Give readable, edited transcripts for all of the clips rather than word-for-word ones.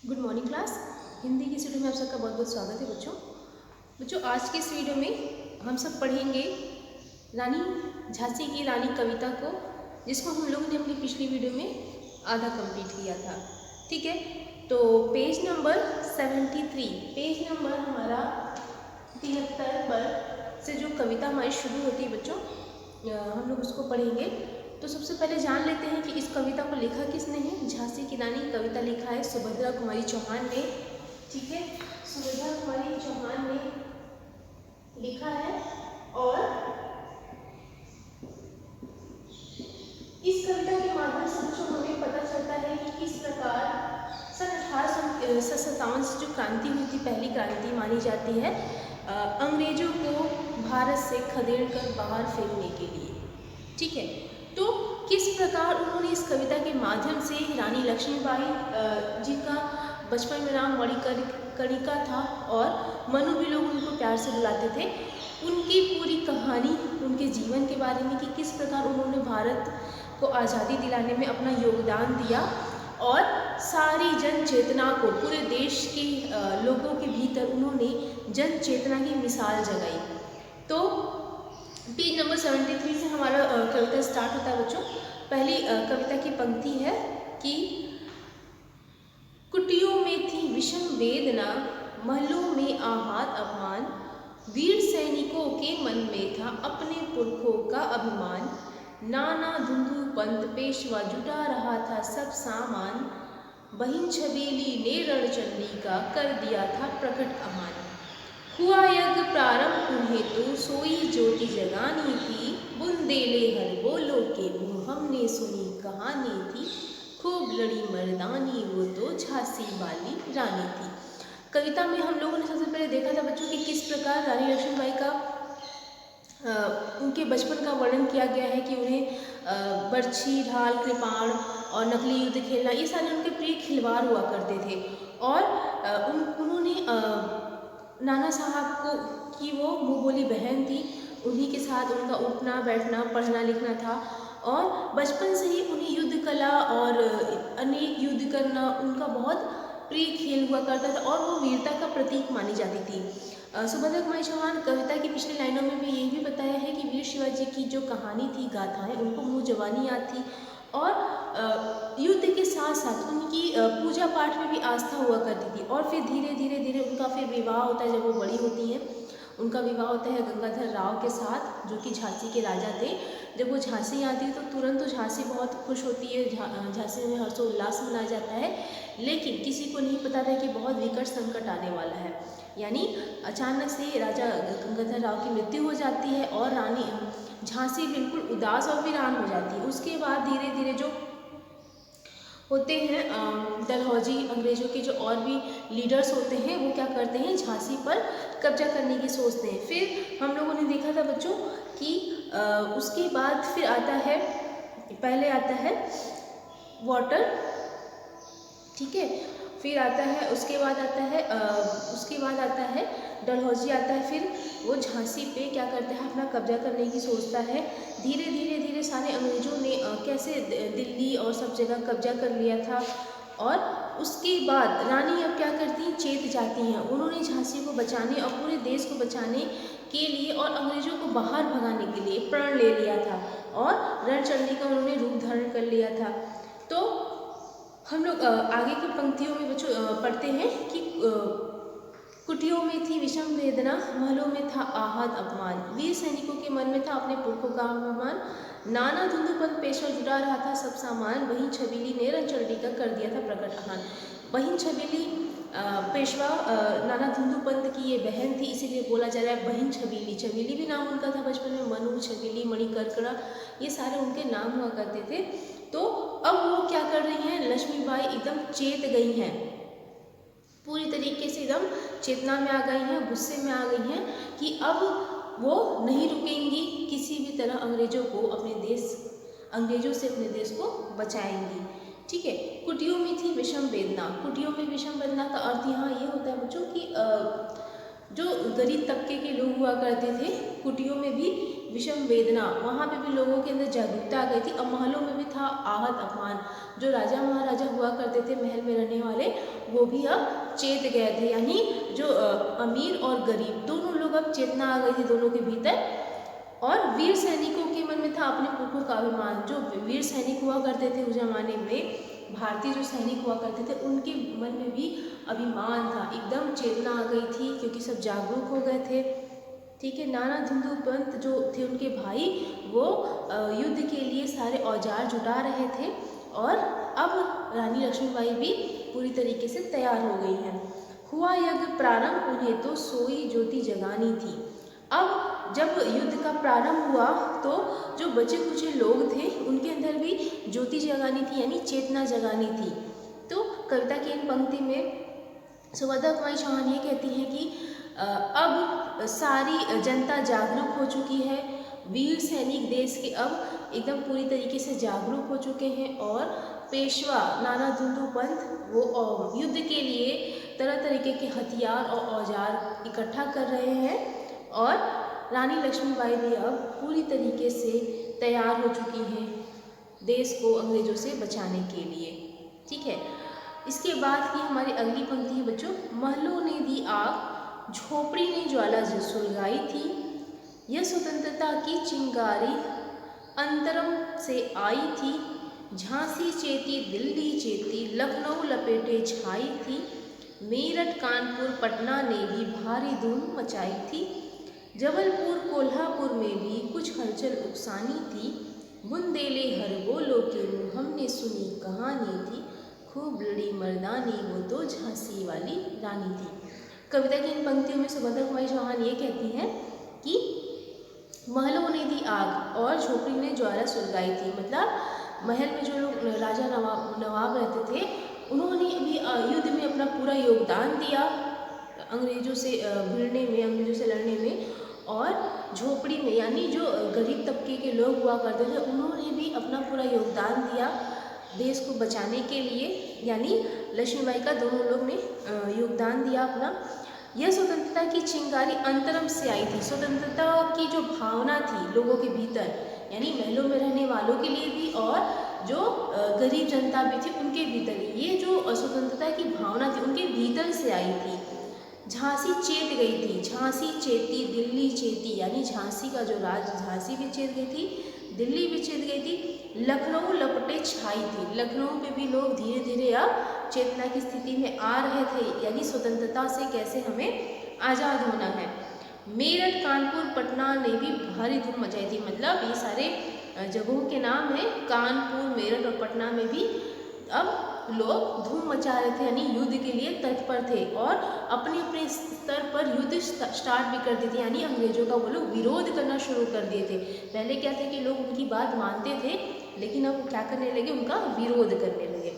Good morning class. Hindi की इस video में आप सबका बहुत बहुत स्वागत है बच्चों। आज के इस वीडियो में हम सब पढ़ेंगे रानी झांसी की रानी कविता को, जिसको हम लोगों ने अपनी पिछली वीडियो में आधा कंप्लीट किया था। ठीक है, तो पेज नंबर 73, पेज नंबर हमारा 73 पर से जो कविता हमारी शुरू होती है बच्चों, हम लोग उसको पढ़ेंगे। तो सबसे पहले जान लेते हैं कि इस कविता को लिखा किसने है। झांसी की रानी कविता लिखा है सुभद्रा कुमारी चौहान ने। ठीक है, सुभद्रा कुमारी चौहान ने लिखा है। और इस कविता के माध्यम से बच्चों हमें पता चलता है कि किस प्रकार सन 1857 से जो क्रांति हुई थी, पहली क्रांति मानी जाती है अंग्रेजों को भारत से खदेड़ कर बाहर फेंकने के लिए। ठीक है, तो किस प्रकार उन्होंने इस कविता के माध्यम से रानी लक्ष्मीबाई, जिनका बचपन में नाम मणिकर्णिका था और मनु भी लोग उनको प्यार से बुलाते थे, उनकी पूरी कहानी, उनके जीवन के बारे में कि किस प्रकार उन्होंने भारत को आज़ादी दिलाने में अपना योगदान दिया और सारी जन चेतना को, पूरे देश के लोगों के भीतर उन्होंने जन चेतना की मिसाल जगाई। तो पेज नंबर 73 से हमारा कविता स्टार्ट होता है बच्चों। पहली कविता की पंक्ति है कि कुटियों में थी विषम वेदना, महलों में आहत अपमान, वीर सैनिकों के मन में था अपने पुरखों का अभिमान, नाना धुंधु पंत पेशवा जुटा रहा था सब सामान, बहिन छबीली ने रणचंडी का कर दिया था प्रकट अमान, हुआ यज्ञ प्रारंभ उन्हें तो सोई ज्योति जगानी थी, बुंदेले हर बोलो के मुँह हमने सुनी कहानी थी, खूब लड़ी मर्दानी वो तो झांसी वाली रानी थी। कविता में हम लोगों ने सबसे पहले देखा था बच्चों कि किस प्रकार रानी लक्ष्मीबाई का उनके बचपन का वर्णन किया गया है कि उन्हें बर्छी, ढाल, कृपाण और नकली युद्ध खेलना, ये सारे उनके प्रिय खिलवाड़ हुआ करते थे। और उन्होंने नाना साहब को की वो मुँह बोली बहन थी, उन्हीं के साथ उनका उठना बैठना पढ़ना लिखना था और बचपन से ही उन्हें युद्ध कला और अनेक युद्ध करना उनका बहुत प्रिय खेल हुआ करता था और वो वीरता का प्रतीक मानी जाती थी। सुभद्रा कुमारी चौहान कविता की पिछली लाइनों में भी यही भी बताया है कि वीर शिवाजी की जो कहानी थी, गाथाएं, उनको मुँह जबानी याद थी और युद्ध के साथ साथ उनकी पूजा पाठ में भी आस्था हुआ करती थी। और फिर धीरे धीरे धीरे उनका फिर विवाह होता है। जब वो बड़ी होती हैं, उनका विवाह होता है गंगाधर राव के साथ, जो कि झांसी के राजा थे। जब वो झांसी आती है तो तुरंत तो झांसी बहुत खुश होती है, झांसी में हर्षोल्लास मनाया जाता है। लेकिन किसी को नहीं पता था कि बहुत विकट संकट आने वाला है, यानी अचानक से राजा गंगाधर राव की मृत्यु हो जाती है और रानी झांसी बिल्कुल उदास और वीरान हो जाती है। उसके बाद धीरे धीरे जो होते हैं डलहौजी, अंग्रेज़ों के जो और भी लीडर्स होते हैं, वो क्या करते हैं, झांसी पर कब्जा करने की सोचते हैं। फिर हम लोगों ने देखा था बच्चों कि उसके बाद फिर आता है, पहले आता है वाटर, ठीक है, फिर आता है, उसके बाद आता है डलहौजी आता है। फिर वो झांसी पे क्या करता है, अपना कब्जा करने की सोचता है। धीरे धीरे धीरे सारे अंग्रेज़ों ने कैसे दिल्ली और सब जगह कब्जा कर लिया था। और उसके बाद रानी अब क्या करती हैं, चेत जाती हैं। उन्होंने झांसी को बचाने और पूरे देश को बचाने के लिए और अंग्रेज़ों को बाहर भगाने के लिए प्रण ले लिया था और रणचंडी का उन्होंने रूप धारण कर लिया था। तो हम लोग आगे की पंक्तियों में बच्चों पढ़ते हैं कि कुटियों में थी विषम वेदना, महलों में था आहत अपमान, वीर सैनिकों के मन में था अपने पुरखों का अभिमान, नाना धुंधुपंत पेशवा जुटा रहा था सब सामान, बहिन छबीली ने रणचंडी का कर दिया था प्रकट अहान। बहिन छबीली पेशवा नाना धुंधुपंत की ये बहन थी, इसीलिए बोला जा रहा है बहिन छबीली। छबीली भी नाम उनका था बचपन में, मनु, छबीली, मणिकर्णिका, ये सारे उनके नाम हुआ करते थे। तो अब वो क्या कर रही हैं, लक्ष्मीबाई एकदम चेत गई हैं, पूरी तरीके से एकदम चेतना में आ गई हैं, गुस्से में आ गई हैं कि अब वो नहीं रुकेंगी, किसी भी तरह अंग्रेजों से अपने देश को बचाएंगी। ठीक है, कुटियों में थी विषम वेदना। कुटियों में विषम वेदना का अर्थ यहाँ ये होता है बच्चों कि जो गरीब तबके के लोग हुआ करते थे, कुटियों में भी विषम वेदना, वहाँ पे भी लोगों के अंदर जागरूकता आ गई थी। और महलों में भी था आहत अपमान, जो राजा महाराजा हुआ करते थे महल में रहने वाले, वो भी अब चेत गए थे, यानी जो अमीर और गरीब दोनों लोग अब चेतना आ गई थी दोनों के भीतर। और वीर सैनिकों के मन में था अपने पुरखों का अभिमान। जो वीर सैनिक हुआ करते थे उस जमाने में, भारतीय जो सैनिक हुआ करते थे, उनके मन में भी अभिमान था, एकदम चेतना आ गई थी क्योंकि सब जागरूक हो गए थे। ठीक है, नाना धुंधु पंत जो थे उनके भाई, वो युद्ध के लिए सारे औजार जुटा रहे थे और अब रानी लक्ष्मीबाई भी पूरी तरीके से तैयार हो गई हैं। हुआ यज्ञ प्रारंभ, उन्हें तो सोई ज्योति जगानी थी। अब जब युद्ध का प्रारंभ हुआ तो जो बचे कुचे लोग थे उनके अंदर भी ज्योति जगानी थी, यानी चेतना जगानी थी। तो कविता की इन पंक्ति में सुभद्रा कुमारी चौहान ये कहती हैं कि अब सारी जनता जागरूक हो चुकी है, वीर सैनिक देश के अब एकदम पूरी तरीके से जागरूक हो चुके हैं और पेशवा नाना धुंधु पंत वो युद्ध के लिए तरह तरीके के हथियार और औजार इकट्ठा कर रहे हैं और रानी लक्ष्मीबाई भी अब पूरी तरीके से तैयार हो चुकी हैं देश को अंग्रेजों से बचाने के लिए। ठीक है, इसके बाद की हमारी अगली पंक्ति है बच्चों, महलों ने दी आग, झोपड़ी ने ज्वाला सुलगाई थी, यह स्वतंत्रता की चिंगारी अंतरम से आई थी, झांसी चेती दिल्ली चेती लखनऊ लपेटे छाई थी, मेरठ कानपुर पटना ने भी भारी धूम मचाई थी, जबलपुर कोल्हापुर में भी कुछ हलचल उकसानी थी, बुंदेले हर बोलो के मुँह हमने सुनी कहानी थी, खूब लड़ी मर्दानी वो तो झांसी वाली रानी थी। कविता की इन पंक्तियों में सुभद्रा कुमारी चौहान ये कहती हैं कि महलों ने दी आग और झोपड़ी ने ज्वाला सुलगाई थी, मतलब महल में जो लोग राजा नवाब रहते थे उन्होंने भी युद्ध में अपना पूरा योगदान दिया अंग्रेजों से भिड़ने में, अंग्रेजों से लड़ने में, और झोपड़ी में यानी जो गरीब तबके के लोग हुआ करते थे उन्होंने भी अपना पूरा योगदान दिया देश को बचाने के लिए, यानी लक्ष्मीबाई का दोनों लोग ने योगदान दिया अपना। यह स्वतंत्रता की चिंगारी अंतरम से आई थी, स्वतंत्रता की जो भावना थी लोगों के भीतर, यानी महलों में रहने वालों के लिए भी और जो गरीब जनता भी थी उनके भीतर, ये जो स्वतंत्रता की भावना थी उनके भीतर से आई थी। झांसी चेत गई थी, झांसी चेती दिल्ली चेती, यानी झांसी का जो राज झांसी भी चेत गई थी, दिल्ली भी चेत गई थी, लखनऊ लपटे छाई थी, लखनऊ पे भी लोग धीरे धीरे अब चेतना की स्थिति में आ रहे थे, यानी स्वतंत्रता से कैसे हमें आज़ाद होना है। मेरठ कानपुर पटना ने भी भारी धूम मचाई थी, मतलब ये सारे जगहों के नाम हैं, कानपुर मेरठ और पटना में भी अब लोग धूम मचा रहे थे, यानी युद्ध के लिए तत्पर थे और अपने अपने स्तर पर युद्ध स्टार्ट भी कर दिए थे, यानी अंग्रेजों का वो लोग विरोध करना शुरू कर दिए थे। पहले क्या था कि लोग उनकी बात मानते थे, लेकिन अब क्या करने लगे, उनका विरोध करने लगे।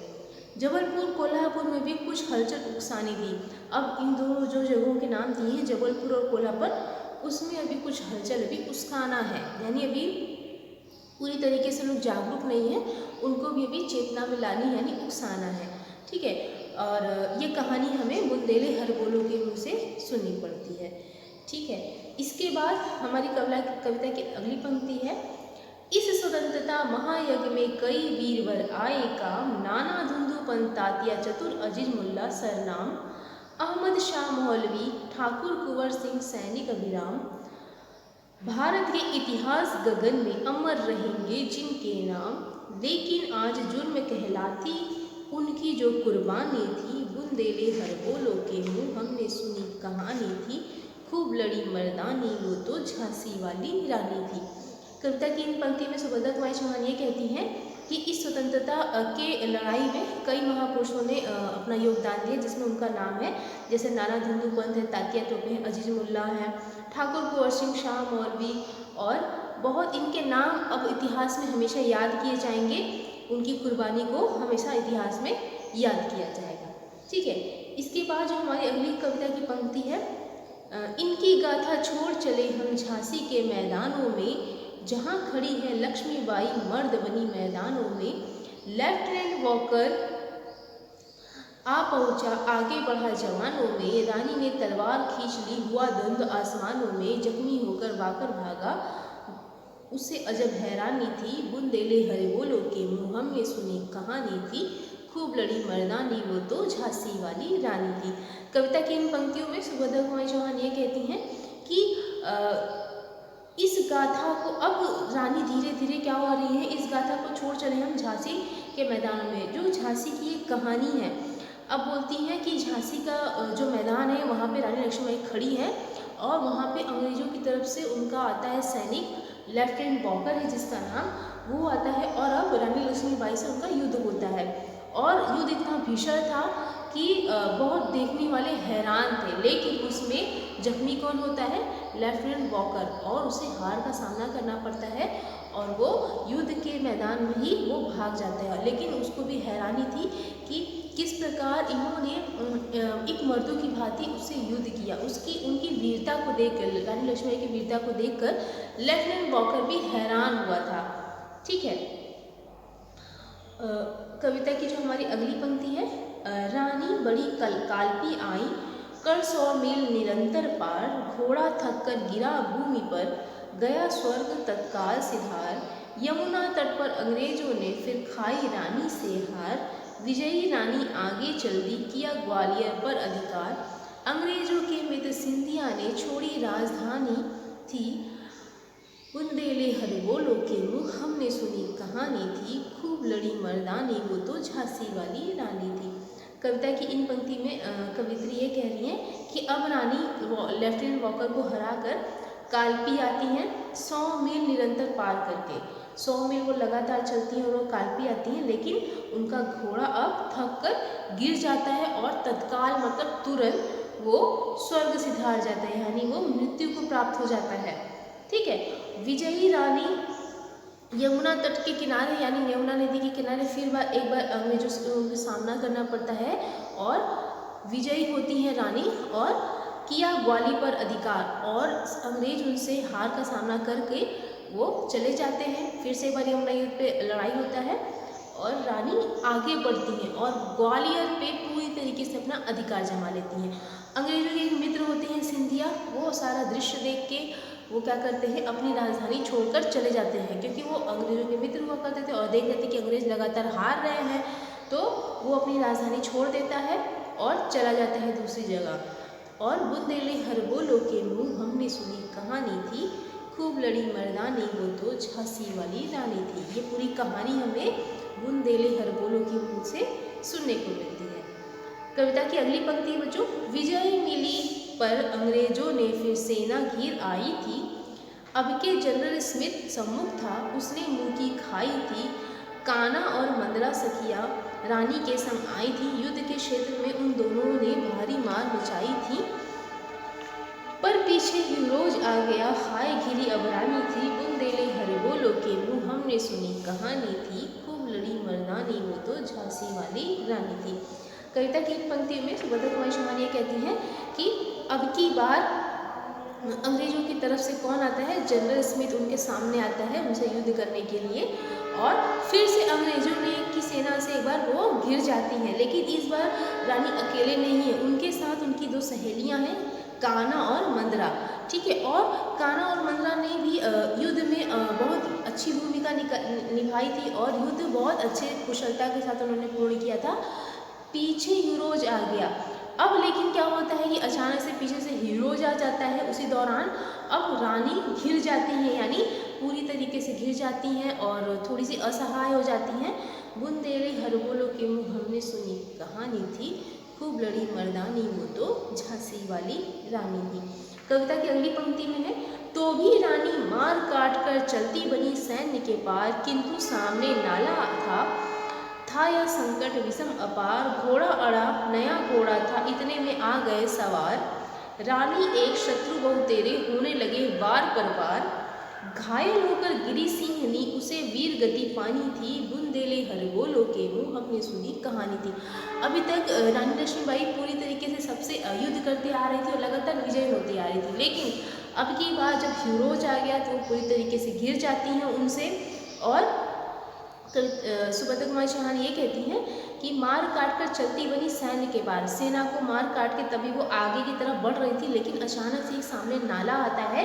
जबलपुर कोल्हापुर में भी कुछ हलचल उकसानी थी। अब इन दोनों जो जगहों के नाम दिए हैं जबलपुर और कोल्हापुर, उसमें अभी कुछ हलचल अभी उकसाना है, यानी अभी पूरी तरीके से लोग जागरूक नहीं हैं, उनको भी अभी चेतना में लानी यानी उकसाना है। ठीक है, और ये कहानी हमें बुंदेले हर बोलो के मुँह से सुननी पड़ती है। ठीक है, इसके बाद हमारी कविता की अगली पंक्ति है, इस स्वतंत्रता महायज्ञ में कई वीरवर आए काम, नाना धुंधु पंत तात्या चतुर अजीज मुल्ला सरनाम, अहमद शाह मौलवी ठाकुर कुंवर सिंह सैनिक अभिराम, भारत के इतिहास गगन में अमर रहेंगे जिनके नाम, लेकिन आज जुर्म कहलाती उनकी जो कुर्बानी थी, बुंदेले हर बोलो के मुँह हमने सुनी कहानी थी, खूब लड़ी मर्दानी वो तो झांसी वाली रानी थी। कविता की इन पंक्ति में सुभद्रा कुमारी चौहान ये कहती हैं कि इस स्वतंत्रता के लड़ाई में कई महापुरुषों ने अपना योगदान दिया, जिसमें उनका नाम है जैसे नाना धुंधु पंत है, तात्या तोपे हैं, अजीज मुल्ला हैं, ठाकुर कुंवर सिंह शाह मौलवी, और बहुत इनके नाम अब इतिहास में हमेशा याद किए जाएंगे, उनकी कुर्बानी को हमेशा इतिहास में याद किया जाएगा। ठीक है, इसके बाद जो हमारी अगली कविता की पंक्ति है, इनकी गाथा छोड़ चले हम झांसी के मैदानों में, जहाँ खड़ी है लक्ष्मीबाई मर्द बनी मैदानों में, लेफ्टिनेंट वॉकर आ पहुँचा आगे बढ़ा जवानों में, रानी ने तलवार खींच ली हुआ द्वंद आसमानों में, जख्मी होकर वाकर भागा उसे अजब हैरानी थी, बुंदेले हरे बोलो के मुँह हमने सुनी कहानी थी, खूब लड़ी मर्दानी वो तो झांसी वाली रानी थी। कविता की इन पंक्तियों में सुभद्रा कुमारी चौहान ये कहती हैं कि इस गाथा को अब रानी धीरे धीरे क्या हो रही है, इस गाथा को छोड़ चले हम झांसी के मैदानों में, जो झांसी की एक कहानी है। अब बोलती हैं कि झांसी का जो मैदान है वहाँ पे रानी लक्ष्मीबाई खड़ी है और वहाँ पे अंग्रेज़ों की तरफ से उनका आता है सैनिक, लेफ्टिनेंट बॉकर है जिसका नाम, वो आता है और अब रानी लक्ष्मीबाई से उनका युद्ध होता है। और युद्ध इतना भीषण था कि बहुत देखने वाले हैरान थे, लेकिन उसमें जख्मी कौन होता है, लेफ्टिनेंट वॉकर, और उसे हार का सामना करना पड़ता है और वो युद्ध के मैदान में ही वो भाग जाता है। लेकिन उसको भी हैरानी थी कि किस प्रकार इन्होंने एक मर्दों की भांति उससे युद्ध किया। उनकी वीरता को देखकर, रानी लक्ष्मीबाई की वीरता को देखकर लेफ्टिनेंट वॉकर भी हैरान हुआ था। ठीक है, कविता की जो हमारी अगली पंक्ति है, रानी बड़ी काल्पी आई, कर 100 मील निरंतर पार, घोड़ा थक कर गिरा भूमि पर, गया स्वर्ग तत्काल सिधार, यमुना तट पर अंग्रेजों ने फिर खाई रानी से हार, विजयी रानी आगे चल दी, किया ग्वालियर पर अधिकार, अंग्रेजों के मित्र सिंधिया ने छोड़ी राजधानी थी, बुंदेले हर बोलो के मुँह हमने सुनी कहानी थी, खूब लड़ी मर्दानी वो तो झांसी वाली रानी थी। कविता की इन पंक्ति में कवित्री ये कह रही हैं कि अब रानी लेफ्टिनेंट वॉकर को हराकर काल्पी आती हैं 100 मील निरंतर पार करके। 100 मील वो लगातार चलती हैं और वो काल्पी आती हैं, लेकिन उनका घोड़ा अब थक कर गिर जाता है और तत्काल मतलब तुरंत वो स्वर्ग सिधार जाता है, यानी वो मृत्यु को प्राप्त हो जाता है। ठीक है, विजयी रानी यमुना तट के किनारे यानी यमुना नदी के किनारे फिर एक बार अंग्रेजों से उनका सामना करना पड़ता है और विजयी होती है रानी और किया ग्वाली पर अधिकार, और अंग्रेज उनसे हार का सामना करके वो चले जाते हैं। फिर से एक बार यमुना युद्ध पे लड़ाई होता है और रानी आगे बढ़ती हैं और ग्वालियर पे पूरी तरीके से अपना अधिकार जमा लेती हैं। अंग्रेजों के एक मित्र होते हैं सिंधिया, वो सारा दृश्य देख के वो क्या करते हैं, अपनी राजधानी छोड़कर चले जाते हैं, क्योंकि वो अंग्रेजों के मित्र हुआ करते थे और देख लेते कि अंग्रेज लगातार हार रहे हैं, तो वो अपनी राजधानी छोड़ देता है और चला जाता है दूसरी जगह। और बुंदेले हर बोलो के मुँह हमने सुनी कहानी थी, खूब लड़ी मर्दानी वो तो झांसी वाली रानी थी। ये पूरी कहानी हमें बुंदेले हर बोलो के मुँह से सुनने को मिलती है। कविता की अगली पंक्ति बच्चों, विजय मिली पर अंग्रेजों ने फिर सेना घिर आई थी, अब के जनरल स्मिथ सम्मुख था, उसने मुंह की खाई थी, काना और मंदरा सखिया रानी के संग आई थी, युद्ध के क्षेत्र में उन दोनों ने भारी मार मचाई थी, पर पीछे यूरोज आ गया, हाय घिरी अब रानी थी, बुंदेले हर बोलो के मुँह हमने सुनी कहानी थी, खूब लड़ी मर्दानी वो तो झांसी वाली रानी थी। कविता की पंक्ति में सुभद्रा कुमारी चौहान ये कहती हैं कि अब की बार अंग्रेजों की तरफ से कौन आता है, जनरल स्मिथ उनके सामने आता है उनसे युद्ध करने के लिए, और फिर से अंग्रेजों ने की सेना से एक बार वो घिर जाती हैं, लेकिन इस बार रानी अकेले नहीं है, उनके साथ उनकी 2 सहेलियां हैं, काना और मंदरा। ठीक है, और काना और मंदरा ने भी युद्ध में बहुत अच्छी भूमिका निभाई थी और युद्ध बहुत अच्छे कुशलता के साथ उन्होंने पूर्ण किया था। पीछे यूरोज आ गया, अब लेकिन क्या होता है कि अचानक से पीछे से यूरोज आ जाता है, उसी दौरान अब रानी घिर जाती हैं, यानी पूरी तरीके से घिर जाती हैं और थोड़ी सी असहाय हो जाती हैं। बुंदेले हर बोलो के मुँह हमने सुनी कहानी थी, खूब लड़ी मर्दानी वो तो झांसी वाली रानी थी। कविता की अगली पंक्ति में है, तो भी रानी मार काट कर चलती बनी सैन्य के पार, किंतु सामने नाला था यह संकट विषम अपार, घोड़ा अड़ा नया घोड़ा था, इतने में आ गए सवार, रानी एक शत्रु बहु तेरे होने लगे वार पर वार, घायल होकर गिरी सिंहनी उसे वीर गति पानी थी, बुंदेले हर बोलो के मुँह हमने सुनी कहानी थी। अभी तक रानी लक्ष्मीबाई पूरी तरीके से सबसे युद्ध करती आ रही थी और लगातार विजय होती आ रही थी, लेकिन अब की बार जब यूरोज आ गया तो वो पूरी तरीके से घिर जाती हैं उनसे। और सुभद्रा कुमारी चौहान ये कहती हैं कि मार काट कर चलती बनी सैन्य के पार, सेना को मार काट के तभी वो आगे की तरफ बढ़ रही थी, लेकिन अचानक से एक सामने नाला आता है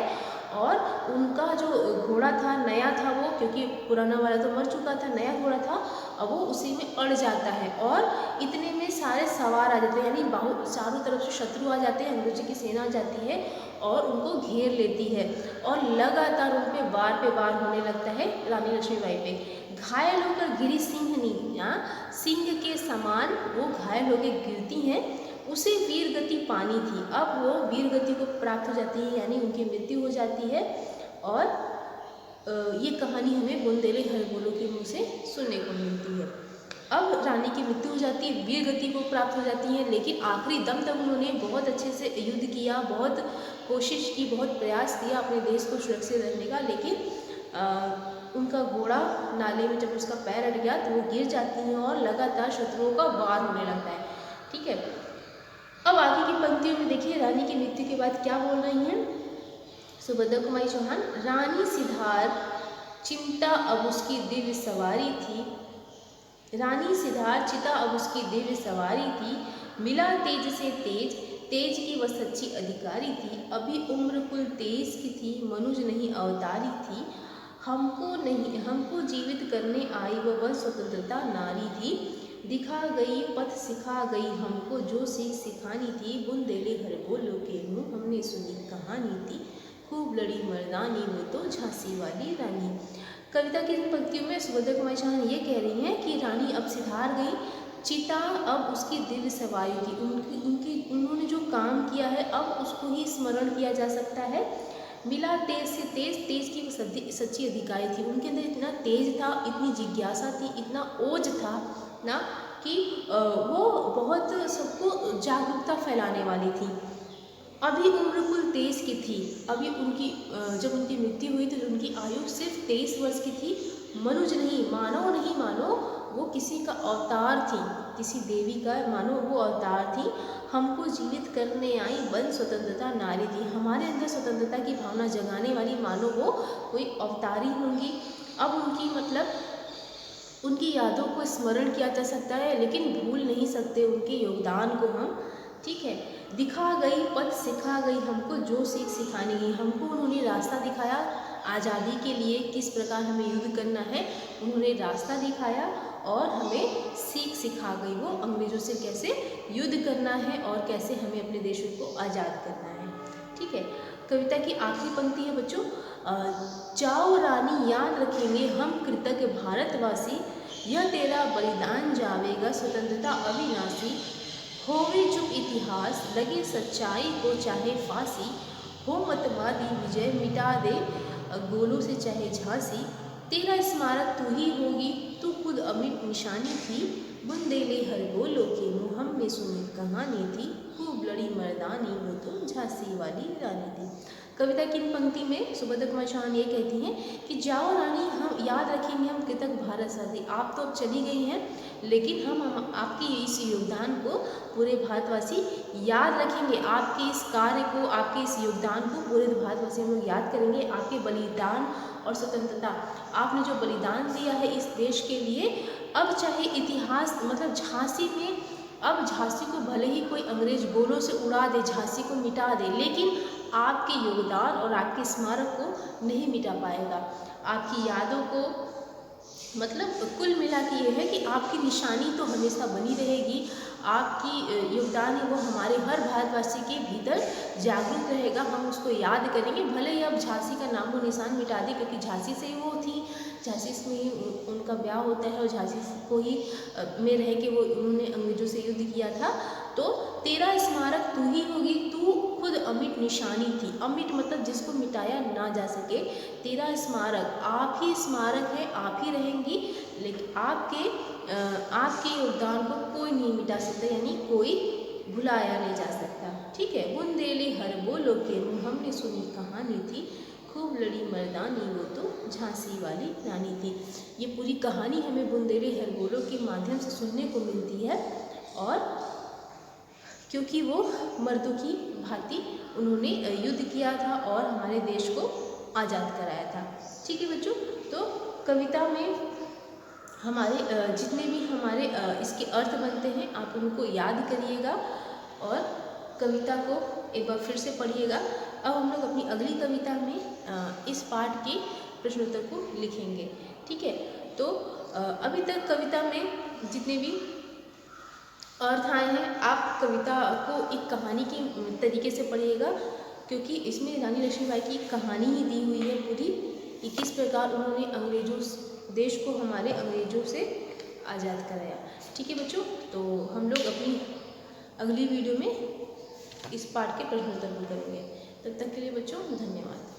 और उनका जो घोड़ा था नया था वो, क्योंकि पुराना वाला तो मर चुका था, नया घोड़ा था, अब वो उसी में अड़ जाता है और इतने में सारे सवार आ जाते हैं, यानी चारों तरफ से शत्रु आ जाते हैं, अंग्रेजों की सेना आ जाती है और उनको घेर लेती है और लगातार उन पे वार होने लगता है रानी लक्ष्मीबाई पे। घायल होकर गिरी सिंहनी, सिंह के समान वो घायल होकर गिरती हैं, उसे वीर गति पानी थी। अब वो वीर गति को प्राप्त हो जाती है, यानी उनकी मृत्यु हो जाती है। और ये कहानी हमें बुंदेले हरिबोलो के मुँह से सुनने को मिलती है। अब रानी की मृत्यु हो जाती है, वीर गति को प्राप्त हो जाती है, लेकिन आखिरी दम तक उन्होंने बहुत अच्छे से युद्ध किया, बहुत कोशिश की, बहुत प्रयास किया अपने देश को सुरक्षित रखने का, लेकिन उनका घोड़ा नाले में जब उसका पैर अट गया तो वो गिर जाती हैं और लगातार शत्रुओं का वार होने लगता है। ठीक है, अब आगे की पंक्तियों में देखिए रानी की मृत्यु के बाद क्या बोल रही हैं सुभद्रा कुमारी चौहान। रानी सिद्धार चिंता अब उसकी दिव्य सवारी थी, रानी सिद्धार चिता अब उसकी दिव्य सवारी थी, मिला तेज से तेज, तेज की वह सच्ची अधिकारी थी, अभी उम्र कुल 23 की थी, मनुज नहीं अवतारी थी, हमको जीवित करने आई वह स्वतंत्रता नारी थी, दिखा गई पथ सिखा गई हमको जो सीख सिखानी थी, बुंदेले हरिबोलो के मुँह हमने सुनी कहानी थी, खूब लड़ी मर्दानी वो तो झांसी वाली रानी। कविता की इन पंक्तियों में सुभद्रा कुमारी चौहान ये कह रही हैं कि रानी अब सिधार गई, चिता अब उसकी दिव्य सवारी थी, उन्होंने जो काम किया है अब उसको ही स्मरण किया जा सकता है। मिला तेज से तेज, तेज की वो सच्ची अधिकारी थी, उनके अंदर इतना तेज था, इतनी जिज्ञासा थी, इतना ओज था ना कि वो बहुत सबको जागरूकता फैलाने वाली थी। अभी उम्र कुल 23 की थी, अभी उनकी जब उनकी मृत्यु हुई तो उनकी आयु सिर्फ 23 वर्ष की थी, मनुज नहीं मानो वो किसी का अवतार थी, किसी देवी का मानो वो अवतार थी, हमको जीवित करने आई बन स्वतंत्रता नारी थी, हमारे अंदर स्वतंत्रता की भावना जगाने वाली मानो वो कोई अवतारी होंगी। अब उनकी यादों को स्मरण किया जा सकता है, लेकिन भूल नहीं सकते उनके योगदान को हम। ठीक है, दिखा गई पथ सिखा गई हमको जो सीख सिखानी है, हमको उन्होंने रास्ता दिखाया आज़ादी के लिए, किस प्रकार हमें युद्ध करना है उन्होंने रास्ता दिखाया और हमें सीख सिखा गई वो अंग्रेज़ों से कैसे युद्ध करना है और कैसे हमें अपने देश को आज़ाद करना है। ठीक है, कविता की आखिरी पंक्ति है बच्चों, जाओ रानी याद रखेंगे हम कृतज्ञ भारतवासी, यह तेरा बलिदान जावेगा स्वतंत्रता अविनाशी, होवे चुप इतिहास लगे सच्चाई को चाहे फांसी, हो मतवादी विजय मिटा दे गोलों से चाहे झांसी, तेरा स्मारक तू ही होगी तू खुद अमिट निशानी थी, बुंदेले हरिबोलो के मुँह हमने सुनी कहानी थी, खूब लड़ी मर्दानी वो तो झांसी वाली रानी थी। कविता की इन पंक्ति में सुभद्रा कुमारी चौहान ये कहती हैं कि जाओ रानी हम याद रखेंगे हम कृतज्ञ भारतवासी, आप तो अब चली गई हैं लेकिन हम आपकी इस योगदान को पूरे भारतवासी याद रखेंगे, आपके इस कार्य को, आपके इस योगदान को पूरे भारतवासी हम लोग याद करेंगे, आपके बलिदान और स्वतंत्रता, आपने जो बलिदान दिया है इस देश के लिए। अब चाहे इतिहास झांसी में, अब झांसी को भले ही कोई अंग्रेज गोलों से उड़ा दे, झांसी को मिटा दे, लेकिन आपके योगदान और आपके स्मारक को नहीं मिटा पाएगा, आपकी यादों को कुल मिला के ये है कि आपकी निशानी तो हमेशा बनी रहेगी, आपकी योगदान है वो हमारे हर भारतवासी के भीतर जागरूक रहेगा, हम उसको याद करेंगे, भले ही अब झांसी का नामो निशान मिटा दें, क्योंकि झांसी से ही वो थी, झांसी में ही उनका ब्याह होता है और झांसी को ही में रह के वो उन्होंने अंग्रेजों से युद्ध किया था। तो तेरा स्मारक तू ही होगी, तू खुद अमिट निशानी थी, अमिट मतलब जिसको मिटाया ना जा सके, तेरा स्मारक आप ही स्मारक है, आप ही रहेंगी, लेकिन आपके योगदान को कोई नहीं मिटा सकता, यानी कोई भुलाया नहीं जा सकता। ठीक है, बुंदेले हरिबोलो के मुँह हमने सुनी कहानी थी, खूब लड़ी मर्दानी वो तो झांसी वाली रानी थी। ये पूरी कहानी हमें बुंदेले हरिबोलो के माध्यम से सुनने को मिलती है, और क्योंकि वो मर्दों की भांति उन्होंने युद्ध किया था और हमारे देश को आज़ाद कराया था। ठीक है बच्चों, तो कविता में हमारे जितने भी हमारे इसके अर्थ बनते हैं आप उनको याद करिएगा और कविता को एक बार फिर से पढ़िएगा। अब हम लोग अपनी अगली कविता में इस पाठ के प्रश्नोत्तर को लिखेंगे। ठीक है, तो अभी तक कविता में जितने भी अर्थ आए हैं, आप कविता को एक कहानी की तरीके से पढ़िएगा, क्योंकि इसमें रानी लक्ष्मीबाई की एक कहानी ही दी हुई है पूरी, कि किस प्रकार उन्होंने देश को हमारे अंग्रेजों से आज़ाद कराया। ठीक है बच्चों, तो हम लोग अपनी अगली वीडियो में इस पाठ के प्रश्नोत्तर भी करेंगे। तब तक के लिए बच्चों धन्यवाद।